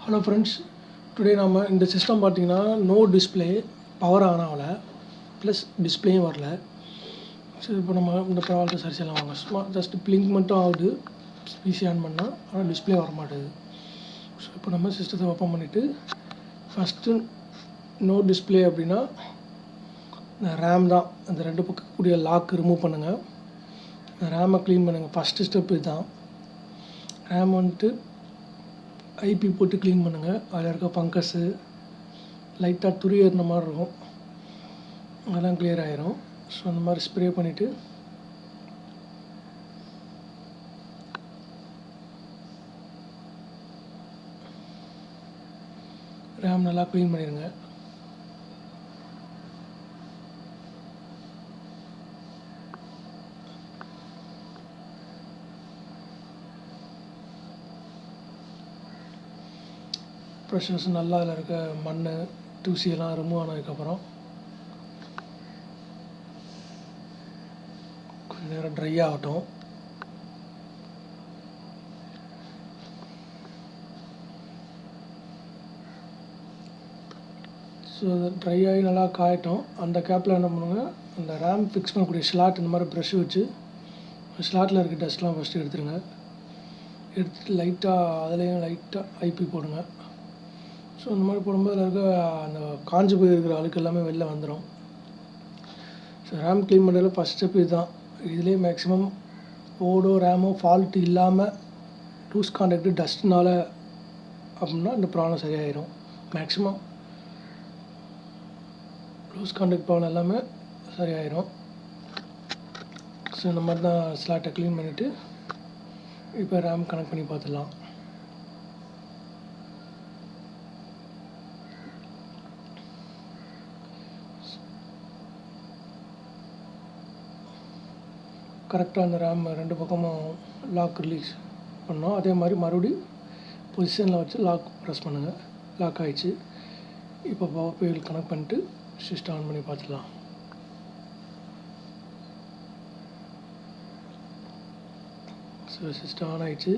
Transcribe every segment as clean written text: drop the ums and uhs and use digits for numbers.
Hello friends, today நம்ம இந்த system பார்த்தீங்கன்னா நோ டிஸ்பிளே பவர் ஆன் ஆகலை ப்ளஸ் டிஸ்பிளேயும் வரல. ஸோ இப்போ நம்ம இந்த ப்ராப்ளத்தை சரி செய்யலாம் வாங்க. சும்மா ஜஸ்ட் பிளிங்க் மட்டும் ஆகுது பிசி ஆன் பண்ணால், ஆனால் டிஸ்பிளே வர மாட்டேது. ஸோ இப்போ நம்ம சிஸ்டத்தை ஓப்பன் பண்ணிவிட்டு ஃபஸ்ட்டு நோ டிஸ்பிளே அப்படின்னா இந்த ரேம் தான், அந்த ரெண்டு பக்கம் கூடிய லாக் ரிமூவ் பண்ணுங்கள், இந்த ரேமை க்ளீன் பண்ணுங்கள். ஃபஸ்ட்டு ஸ்டெப் இதுதான். ரேம் வந்துட்டு ஐபி போட்டு க்ளீன் பண்ணுங்கள். அதில் இருக்க பங்கஸு லைட்டாக துரி ஏறின மாதிரி இருக்கும், அதெல்லாம் கிளியர் ஆகிரும். ஸோ அந்த மாதிரி ஸ்ப்ரே பண்ணிவிட்டு ரேம் நல்லா க்ளீன் பண்ணிடுங்க. ப்ரெஷர்ஸ் நல்லா அதில் இருக்க மண் தூசியெல்லாம் ரிமூவ் ஆனதுக்கப்புறம் கொஞ்சம் நேரம் ட்ரை ஆகட்டும். ஸோ அது ட்ரை ஆகி நல்லா காயட்டும். அந்த கேப்பில் என்ன பண்ணுங்க, அந்த ரேம் ஃபிக்ஸ் பண்ணக்கூடிய ஸ்லாட் இந்த மாதிரி ப்ரெஷ் வச்சு ஸ்லாட்டில் இருக்க டஸ்ட்லாம் ஃபஸ்ட்டு எடுத்துருங்க. எடுத்துகிட்டு லைட்டாக அதுலேயும் லைட்டாக ஐபி போடுங்க. ஸோ இந்த மாதிரி போடும்போது அதில் இருக்க அந்த காஞ்சி போயிருக்கிற அழுக்கு எல்லாமே வெளில வந்துடும். ஸோ ரேம் க்ளீன் பண்ணுறதுல ஃபஸ்ட் ஸ்டெப் இதுதான். இதுலேயே மேக்ஸிமம் போர்டோ ரேமோ ஃபால்ட் இல்லாமல் லூஸ் கான்டாக்டு டஸ்ட்னால் அப்படின்னா இந்த ப்ராப்ளம் சரியாயிடும். மேக்ஸிமம் லூஸ் கான்டாக்ட் ப்ராப்ளம் எல்லாமே சரியாயிடும். ஸோ இந்த மாதிரி தான் ஸ்லாட்டை க்ளீன் பண்ணிவிட்டு இப்போ ரேம் கனெக்ட் பண்ணி பார்த்துடலாம். கரெக்டாக அந்த ரேம் ரெண்டு பக்கமும் லாக் ரிலீஸ் பண்ணோம். அதே மாதிரி மறுபடியும் பொசிஷனில் வச்சு லாக் ப்ரெஸ் பண்ணுங்கள். லாக் ஆகிடுச்சு. இப்போ பவர் பேல் கனெக்ட் பண்ணிட்டு சிஸ்டம் ஆன் பண்ணி பார்த்துக்கலாம். ஸோ சிஸ்டம் ஆன் ஆகிடுச்சு.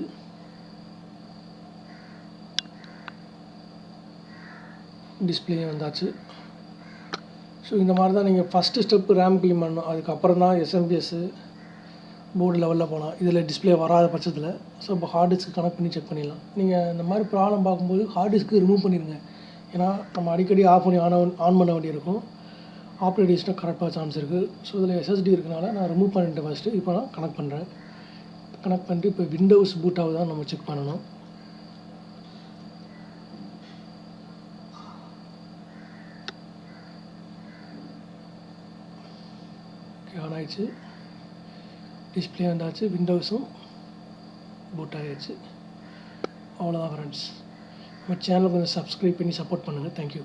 டிஸ்பிளே வந்தாச்சு. ஸோ இந்த மாதிரி தான் நீங்கள் ஃபஸ்ட்டு ஸ்டெப்பு ரேம் க்ளீன் பண்ணணும். அதுக்கப்புறம் தான் எஸ்எம்பிஎஸ்ஸு போர்டு லெவலில் போகலாம். இதில் டிஸ்பிளே வராத பட்சத்தில் ஸோ இப்போ ஹார்ட் டிஸ்க்கு கனெக்ட் பண்ணி செக் பண்ணிடலாம். நீங்கள் இந்த மாதிரி ப்ராப்ளம் பார்க்கும்போது ஹார்ட் டிஸ்க்கு ரிமூவ் பண்ணிடுங்க. ஏன்னா நம்ம அடிக்கடி ஆஃப் பண்ணி ஆன் பண்ண வேண்டியிருக்கும். ஆப்ரேட்டிங்ஸ்னால் கரெக்டாக சான்ஸ் இருக்குது. ஸோ இதில் எஸ்எஸ்டி இருக்கனால நான் ரிமூவ் பண்ணிட்டேன் ஃபஸ்ட்டு. இப்போ நான் கனெக்ட் பண்ணுறேன். கனெக்ட் பண்ணிட்டு இப்போ விண்டோஸ் பூட் ஆகுதான் நம்ம செக் பண்ணணும். ஆன் ஆகிடுச்சு. டிஸ்பிளே வந்தாச்சு. விண்டோஸும் பூட் ஆகிடுச்சு. அவ்வளோதான் ஃப்ரெண்ட்ஸ். நம்ம சேனலை கொஞ்சம் சப்ஸ்கிரைப் பண்ணி சப்போர்ட் பண்ணுங்கள். தேங்க்யூ.